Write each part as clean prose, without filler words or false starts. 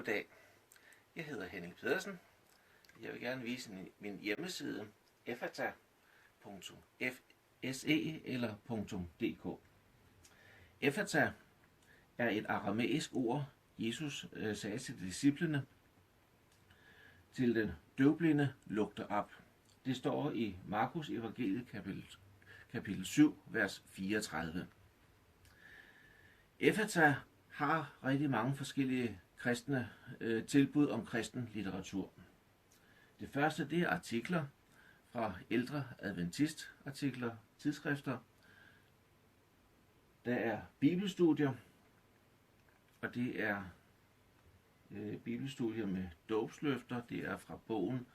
Goddag, jeg hedder Henning Pedersen. Jeg vil gerne vise min hjemmeside ephata.se eller .dk. Ephata er et aramæisk ord, Jesus sagde til disciplene: til den døvblinde lugter op. Det står i Markus evangeliet kapitel 7, vers 34. Ephata har rigtig mange forskellige kristne tilbud om kristen litteratur. Det første, det er artikler fra ældre adventistartikler, tidsskrifter. Der er bibelstudier, og det er bibelstudier med dåbsløfter. Det er fra bogen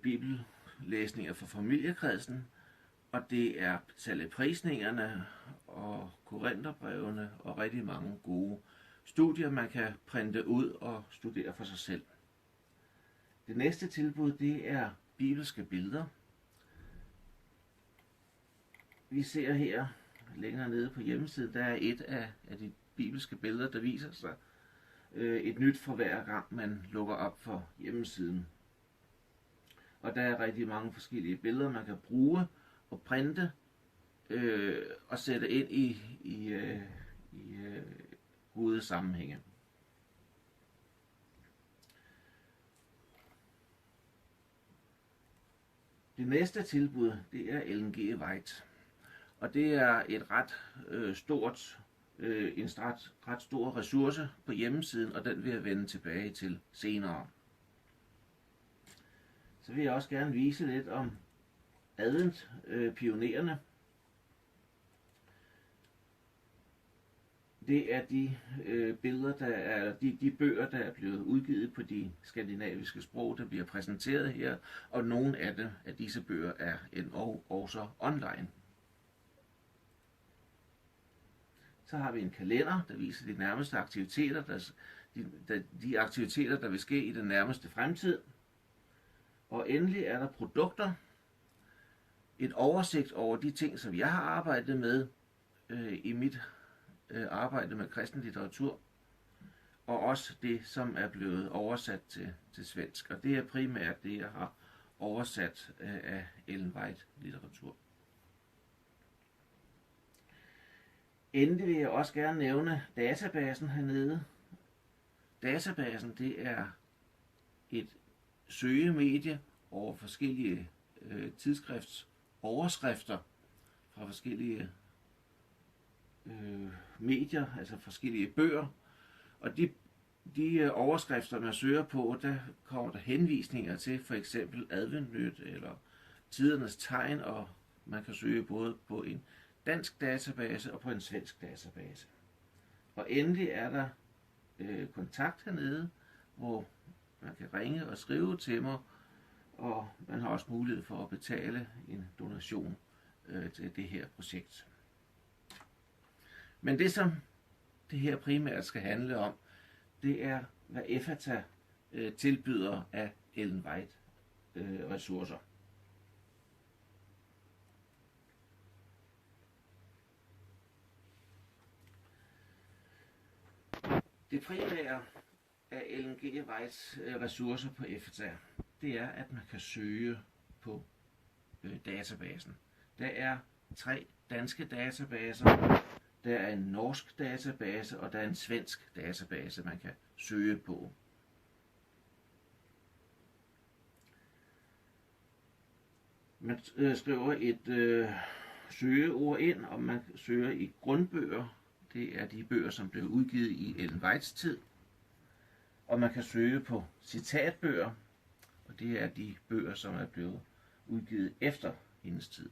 Bibellæsninger for familiekredsen, og det er saligprisningerne og korinterbrevene og rigtig mange gode studier, man kan printe ud og studere for sig selv. Det næste tilbud, det er bibelske billeder. Vi ser her længere nede på hjemmesiden, der er et af de bibelske billeder, der viser sig et nyt for hver gang, man lukker op for hjemmesiden. Og der er rigtig mange forskellige billeder, man kan bruge og printe og sætte ind i gode sammenhænge. Det næste tilbud, det er Ellen G. White, og det er et ret stor ressource på hjemmesiden, og den vil jeg vende tilbage til senere. Så vil jeg også gerne vise lidt om adventpionererne. Det er de de bøger, der er blevet udgivet på de skandinaviske sprog, der bliver præsenteret her, og nogle af disse bøger er endog også online. Så har vi en kalender, der viser de nærmeste aktiviteter, de aktiviteter, der vil ske i den nærmeste fremtid. Og endelig er der produkter, et oversigt over de ting, som jeg har arbejdet med i mit arbejde med kristen litteratur, og også det, som er blevet oversat til svensk. Og det er primært det, jeg har oversat af Ellen White litteratur. Endelig vil jeg også gerne nævne databasen hernede. Databasen, det er et søgemedie over forskellige tidsskriftoverskrifter fra forskellige medier, altså forskellige bøger. Og de overskrifter, man søger på, der kommer der henvisninger til for eksempel Adventnyt eller Tidernes Tegn, og man kan søge både på en dansk database og på en svensk database. Og endelig er der kontakt hernede, hvor man kan ringe og skrive til mig, og man har også mulighed for at betale en donation til det her projekt. Men det, som det her primært skal handle om, det er, hvad Ephata tilbyder af Ellen White ressourcer. Det primære af Ellen G. Whites ressourcer på Ephata, det er, at man kan søge på databasen. Der er 3 danske databaser, der er en norsk database, og der er en svensk database, man kan søge på. Man skriver et søgeord ind, og man søger i grundbøger. Det er de bøger, som blev udgivet i Ellen Whites tid. Og man kan søge på citatbøger, og det er de bøger, som er blevet udgivet efter hendes tid.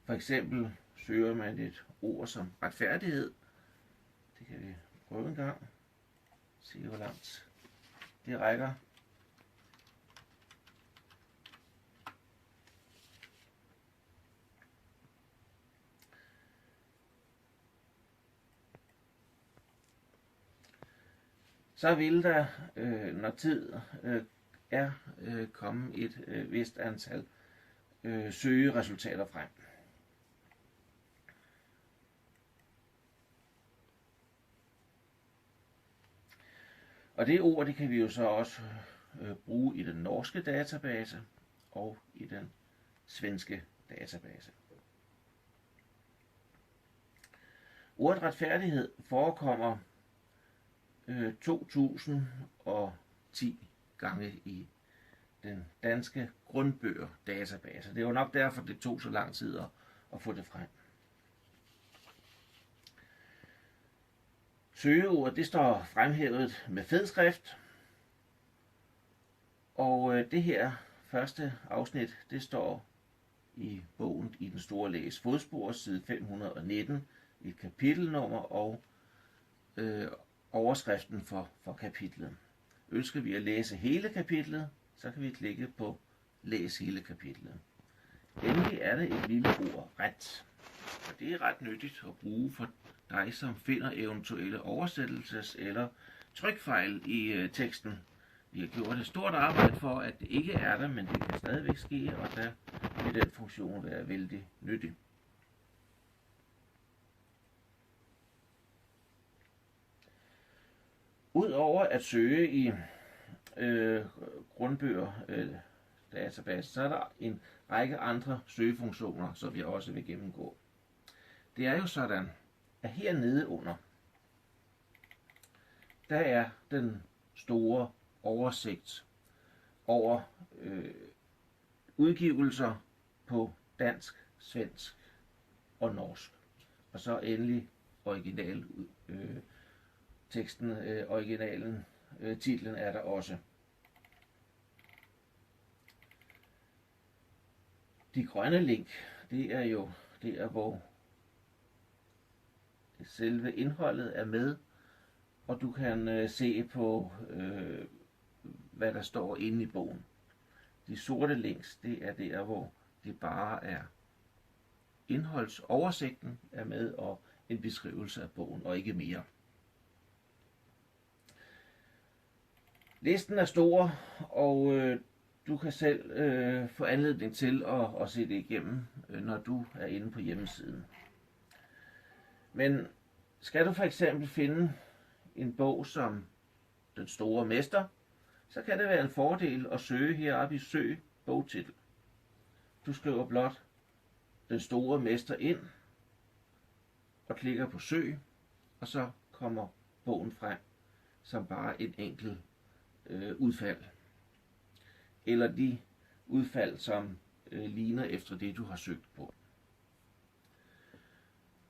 For eksempel søger man et ord som retfærdighed. Det kan vi prøve en gang. Se hvor langt det rækker. Så vil der, når tid er komme et vist antal søgeresultater frem. Og det ord, det kan vi jo så også bruge i den norske database og i den svenske database. Ordet retfærdighed forekommer 2010 gange i den danske grundbøger database. Det er jo nok derfor, det tog så lang tid at få det frem. Søgeordet, det står fremhævet med fed skrift, og det her første afsnit, det står i bogen I den store læges fodspor, side 519, et kapitelnummer og overskriften for kapitlet. Ønsker vi at læse hele kapitlet, så kan vi klikke på læs hele kapitlet. Endelig er det et lille ord ret, og det er ret nyttigt at bruge for dig, som finder eventuelle oversættelses- eller trykfejl i teksten. Vi har gjort et stort arbejde for, at det ikke er der, men det kan stadigvæk ske, og der vil den funktion være vældig nyttig. Udover at søge i grundbøger database, så er der en række andre søgefunktioner, som vi også vil gennemgå. Det er jo sådan, at hernede under, der er den store oversigt over udgivelser på dansk, svensk og norsk. Og så endelig titlen er der også. De grønne link, det er jo der, hvor selve indholdet er med, og du kan se på, hvad der står inde i bogen. De sorte links, det er der, hvor det bare er indholdsoversigten er med, og en beskrivelse af bogen, og ikke mere. Listen er stor, og du kan selv få anledning til at se det igennem, når du er inde på hjemmesiden. Men skal du for eksempel finde en bog som Den store mester, så kan det være en fordel at søge heroppe i Søg bogtitel. Du skriver blot Den store mester ind og klikker på Søg, og så kommer bogen frem som bare et enkelt udfald. Eller de udfald, som ligner efter det, du har søgt på.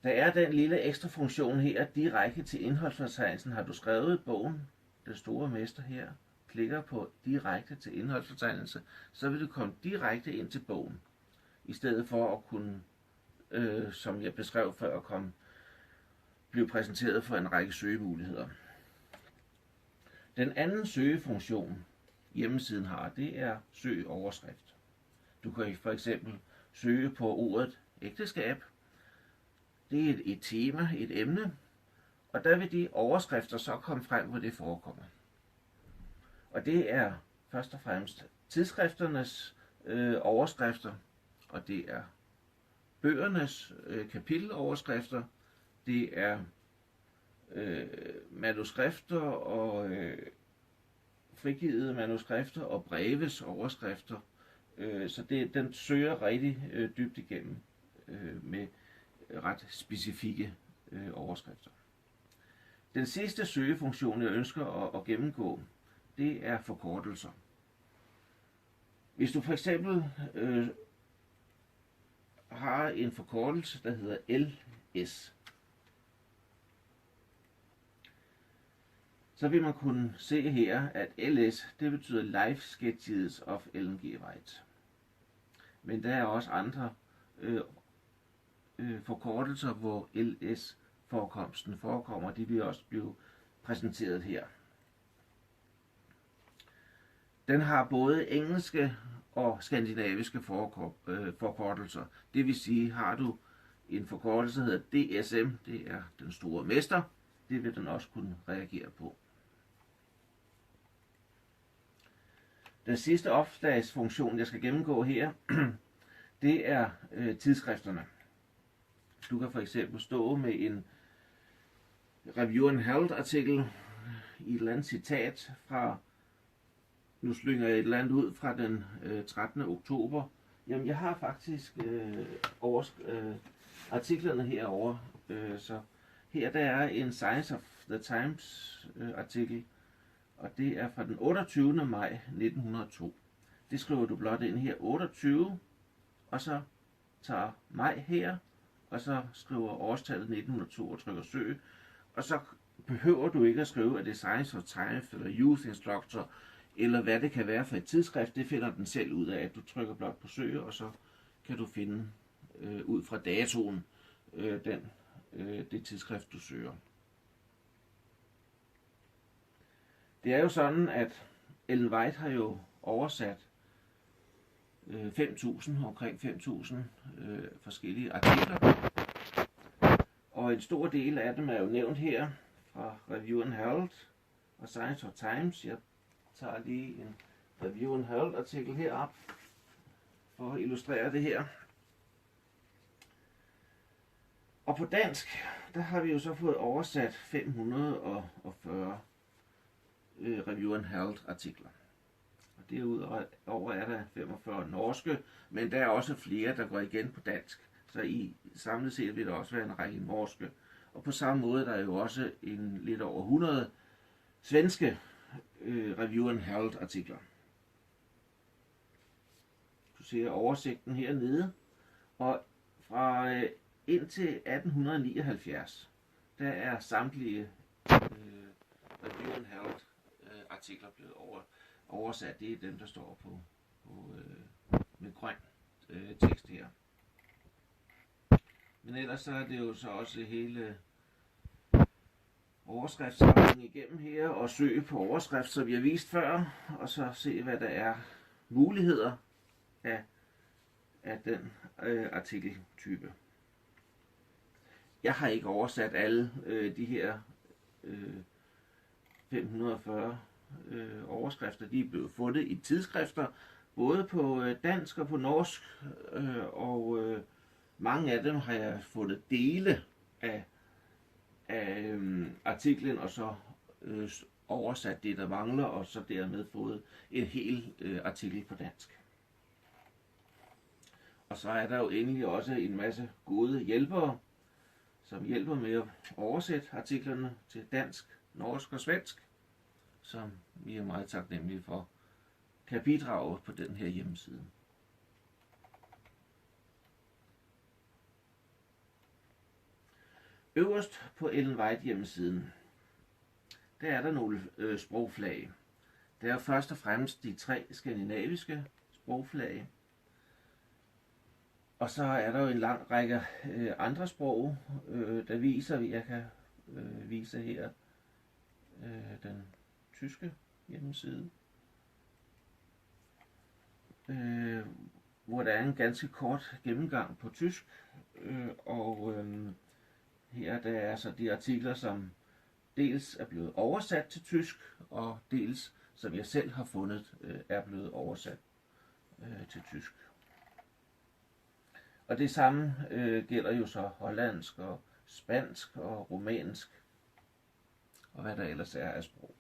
Der er den lille ekstra funktion her, direkte til indholdsfortegnelsen. Har du skrevet bogen, Den store mester her, klikker på direkte til indholdsfortegnelse, så vil du komme direkte ind til bogen, i stedet for at kunne, som jeg beskrev før, blive præsenteret for en række søgemuligheder. Den anden søgefunktion, hjemmesiden har, det er søg overskrift. Du kan for eksempel søge på ordet ægteskab. Det er et tema, et emne, og der vil de overskrifter så komme frem, hvor det forekommer. Og det er først og fremmest tidsskrifternes overskrifter, og det er bøgernes kapiteloverskrifter, det er manuskrifter og frigivede manuskrifter og breves overskrifter. Så den søger rigtig dybt igennem med ret specifikke overskrifter. Den sidste søgefunktion, jeg ønsker at gennemgå, det er forkortelser. Hvis du for eksempel har en forkortelse, der hedder LS, så vil man kunne se her, at LS, det betyder Life Sketches of Ellen G. White. Men der er også andre forkortelser, hvor LS-forekomsten forekommer. De vil også blive præsenteret her. Den har både engelske og skandinaviske forkortelser. Det vil sige, har du en forkortelse, der hedder DSM, det er Den store mester, det vil den også kunne reagere på. Den sidste opslagsfunktion, jeg skal gennemgå her, det er tidsskrifterne. Du kan for eksempel stå med en Review and Health artikel i et eller andet citat fra, nu slynger jeg et eller andet ud fra den 13. oktober. Jamen, jeg har faktisk artiklerne herovre, så her der er en Science of the Times artikel, og det er fra den 28. maj 1902. Det skriver du blot ind her, 28, og så tager maj her, og så skriver årstallet 1902 og trykker søg, og så behøver du ikke at skrive, at det er Science of Times eller Youth Instructor, eller hvad det kan være for et tidsskrift. Det finder den selv ud af, at du trykker blot på søg, og så kan du finde ud fra datoen det tidsskrift, du søger. Det er jo sådan, at Ellen White har jo oversat 5.000, omkring 5.000 forskellige artikler. Og en stor del af dem er jo nævnt her fra Review and Herald og Science of Times. Jeg tager lige en Review and Herald artikel herop for at illustrere det her. Og på dansk, der har vi jo så fået oversat 540 Review and Herald artikler. Og derudover er der 45 norske, men der er også flere, der går igen på dansk. Så i samlet set vil der også være en række norske. Og på samme måde der er jo også lidt over 100 svenske Review and Herald artikler. Du ser oversigten hernede. Og fra indtil 1879, der er samtlige Review and Herald artikler blevet oversat. Det er dem, der står på med grøn tekst her. Men ellers så er det jo så også hele overskriftssamlingen igennem her, og søge på overskrift, som vi har vist før, og så se, hvad der er muligheder af den artikeltype. Jeg har ikke oversat alle de her 540 overskrifter. De er blevet fundet i tidsskrifter, både på dansk og på norsk, og mange af dem har jeg fundet dele af artiklen, og så oversat det, der mangler, og så dermed fået en hel artikel på dansk. Og så er der jo endelig også en masse gode hjælpere, som hjælper med at oversætte artiklerne til dansk, norsk og svensk, som vi er meget taknemmelige for, kan bidrage på den her hjemmeside. Øverst på Ellen White hjemmesiden, der er der nogle sprogflag. Der er først og fremmest de 3 skandinaviske sprogflag. Og så er der jo en lang række andre sprog, der viser, jeg kan vise her den tyske hjemmeside, hvor der er en ganske kort gennemgang på tysk, og her der er så de artikler, som dels er blevet oversat til tysk, og dels, som jeg selv har fundet, er blevet oversat til tysk. Og det samme gælder jo så hollandsk og spansk og rumænsk, og hvad der ellers er af sprog.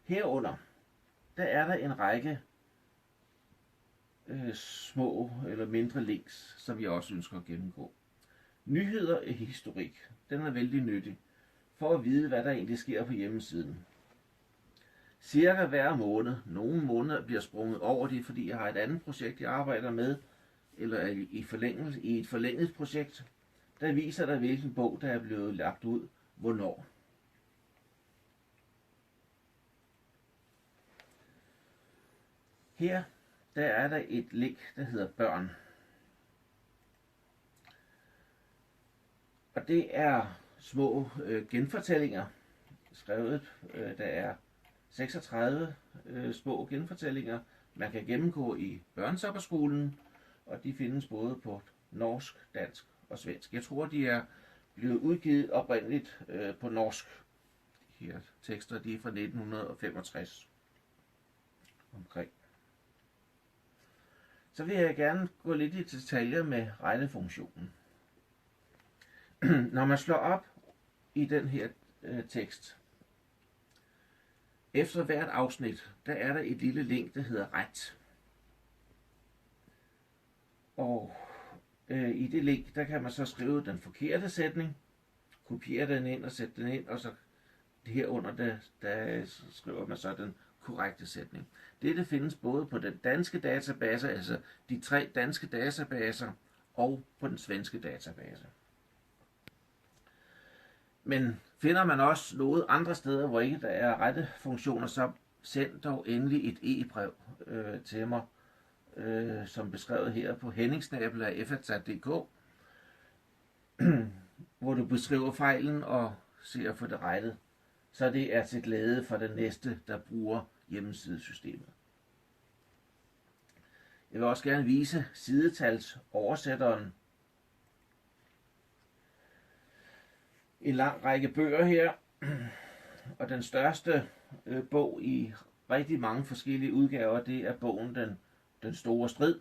Herunder, der er der en række små eller mindre links, som jeg også ønsker at gennemgå. Nyheder i historik, den er vældig nyttig, for at vide, hvad der egentlig sker på hjemmesiden. Cirka hver måned, nogle måneder bliver sprunget over det, fordi jeg har et andet projekt, jeg arbejder med, eller i et forlænget projekt, der viser der, hvilken bog, der er blevet lagt ud, hvornår. Her, der er der et link, der hedder børn. Og det er små genfortællinger, skrevet, der er 36 små genfortællinger, man kan gennemgå i Børnesopperskolen, og de findes både på norsk, dansk og svensk. Jeg tror, de er blevet udgivet oprindeligt på norsk. De her tekster, de er fra 1965 omkring. Så vil jeg gerne gå lidt i detaljer med regnefunktionen. Når man slår op i den her tekst. Efter hvert afsnit, der er der et lille link, der hedder ret. Og i det link, der kan man så skrive den forkerte sætning, kopiere den ind og sætte den ind, og så herunder der skriver man så den korrekte sætning. Dette findes både på den danske database, altså de 3 danske databaser, og på den svenske database. Men finder man også noget andre steder, hvor ikke der er rette funktioner, så send dog endelig et e-brev til mig, som beskrevet her på henningsnabel@fata.dk, hvor du beskriver fejlen og ser at få det rettet, så det er til glæde for den næste, der bruger hjemmesidesystemet. Jeg vil også gerne vise sidetalsoversætteren. En lang række bøger her, og den største bog i rigtig mange forskellige udgaver, det er bogen Den Store Strid,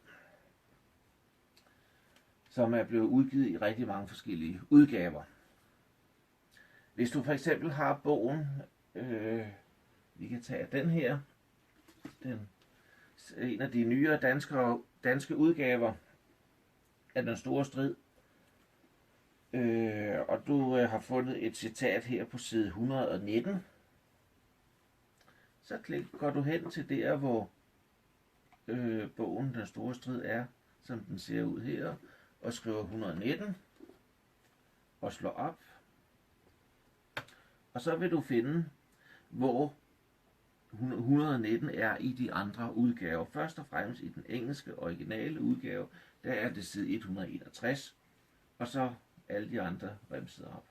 som er blevet udgivet i rigtig mange forskellige udgaver. Hvis du for eksempel har bogen, vi kan tage den her, en af de nyere danske udgaver af Den Store Strid, og du har fundet et citat her på side 119, så går du hen til der, hvor bogen Den Store Strid er, som den ser ud her, og skriver 119, og slår op. Og så vil du finde, hvor 119 er i de andre udgaver. Først og fremmest i den engelske originale udgave, der er det side 161, og så alle de andre remset op.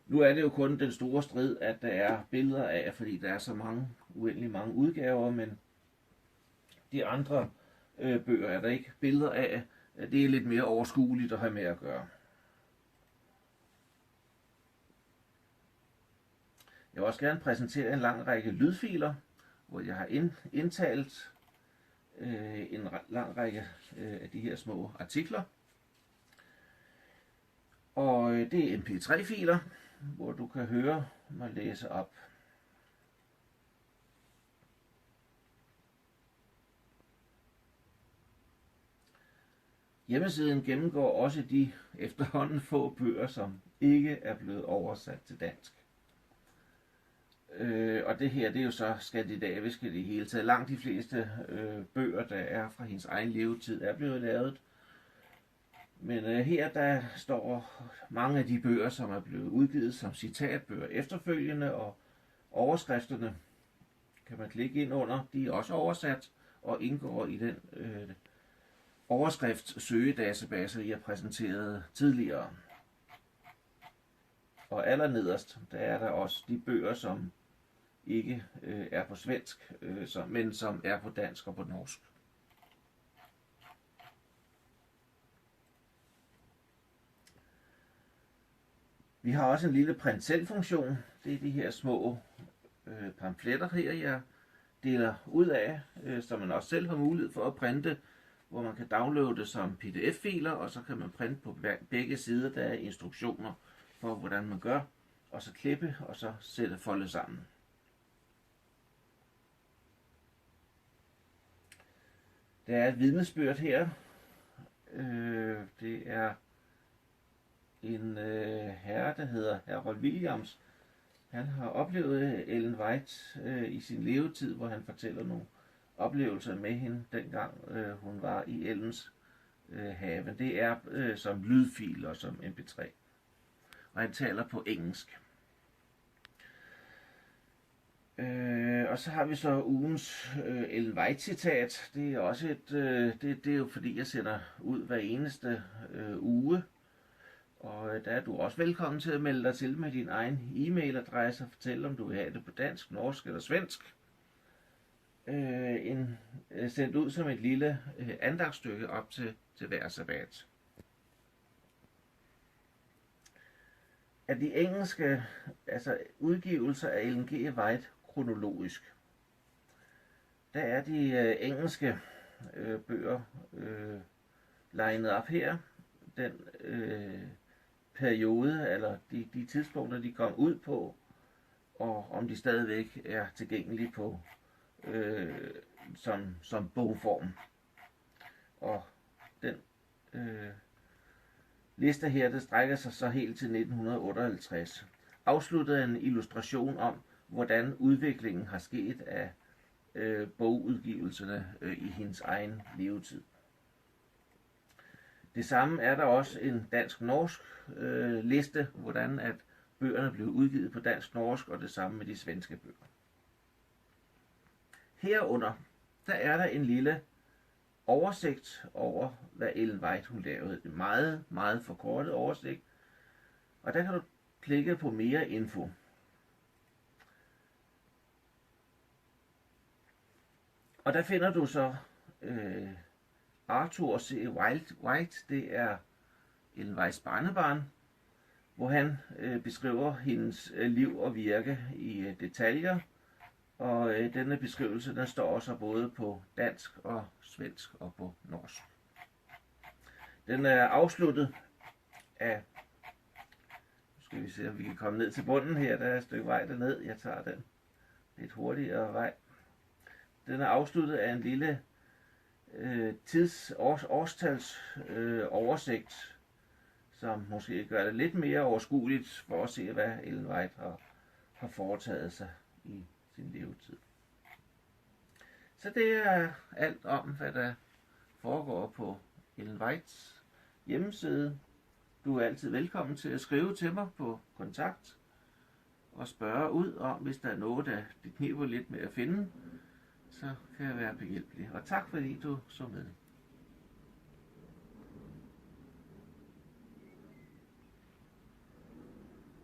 Nu er det jo kun Den Store Strid, at der er billeder af, fordi der er så uendelig mange udgaver, men de andre bøger er der ikke billeder af. Det er lidt mere overskueligt at have med at gøre. Jeg vil også gerne præsentere en lang række lydfiler, hvor jeg har indtalt en lang række af de her små artikler. Og det er mp3-filer, hvor du kan høre mig læse op. Hjemmesiden gennemgår også de efterhånden få bøger, som ikke er blevet oversat til dansk. Og det her, det er jo så skandinavisk i det hele taget. Langt de fleste bøger, der er fra hendes egen levetid, er blevet lavet. Men her der står mange af de bøger, som er blevet udgivet som citatbøger efterfølgende, og overskrifterne kan man klikke ind under. De er også oversat og indgår i den overskriftssøgedatabase, jeg præsenterede tidligere. Og allernederst, der er der også de bøger, som ikke er på svensk, men som er på dansk og på norsk. Vi har også en lille print selv-funktion. Det er de her små pamfletter her, jeg deler ud af, så man også selv har mulighed for at printe, hvor man kan downloade det som pdf-filer, og så kan man printe på begge sider, der er instruktioner for, hvordan man gør, og så klippe, og så sætte folde sammen. Der er et vidnesbyrd her. Det er en herre, der hedder Harold Williams. Han har oplevet Ellen White i sin levetid, hvor han fortæller nogle oplevelser med hende, dengang hun var i Ellens have. Det er som lydfil og som mp3. Og han taler på engelsk. Og så har vi så ugens Ellen White citat. Det er også det er jo fordi, jeg sender ud hver eneste uge. Og der er du også velkommen til at melde dig til med din egen e-mailadresse og fortælle, om du vil have det på dansk, norsk eller svensk. Sendt ud som et lille andagtstykke op til hver sabbat. Af de engelske udgivelser af Ellen G. White kronologisk, der er de engelske bøger legnet op her. Den periode, eller de tidspunkter, de kom ud på, og om de stadigvæk er tilgængelige på som bogform. Og den liste her, der strækker sig så helt til 1958, afsluttede en illustration om, hvordan udviklingen har sket af bogudgivelserne i hendes egen levetid. Det samme er der også en dansk-norsk liste, hvordan at bøgerne blev udgivet på dansk-norsk, og det samme med de svenske bøger. Herunder, der er der en lille oversigt over, hvad Ellen White hun lavede. En meget, meget forkortet oversigt. Og der kan du klikke på mere info. Og der finder du så Arthur C. White, det er Ellen Whites barnebarn, hvor han beskriver hendes liv og virke i detaljer. Og denne beskrivelse, den står også både på dansk og svensk og på norsk. Den er afsluttet af, nu skal vi se om vi kan komme ned til bunden her, der er et stykke vej derned, jeg tager den lidt hurtigere vej. Den er afsluttet af en lille årstals oversigt, som måske gør det lidt mere overskueligt for at se, hvad Ellen White har foretaget sig i sin levetid. Så det er alt om, hvad der foregår på Ellen Whites hjemmeside. Du er altid velkommen til at skrive til mig på kontakt og spørge ud om, hvis der er noget, der det kniber lidt med at finde, så kan jeg være behjælpelig. Og tak fordi du så med.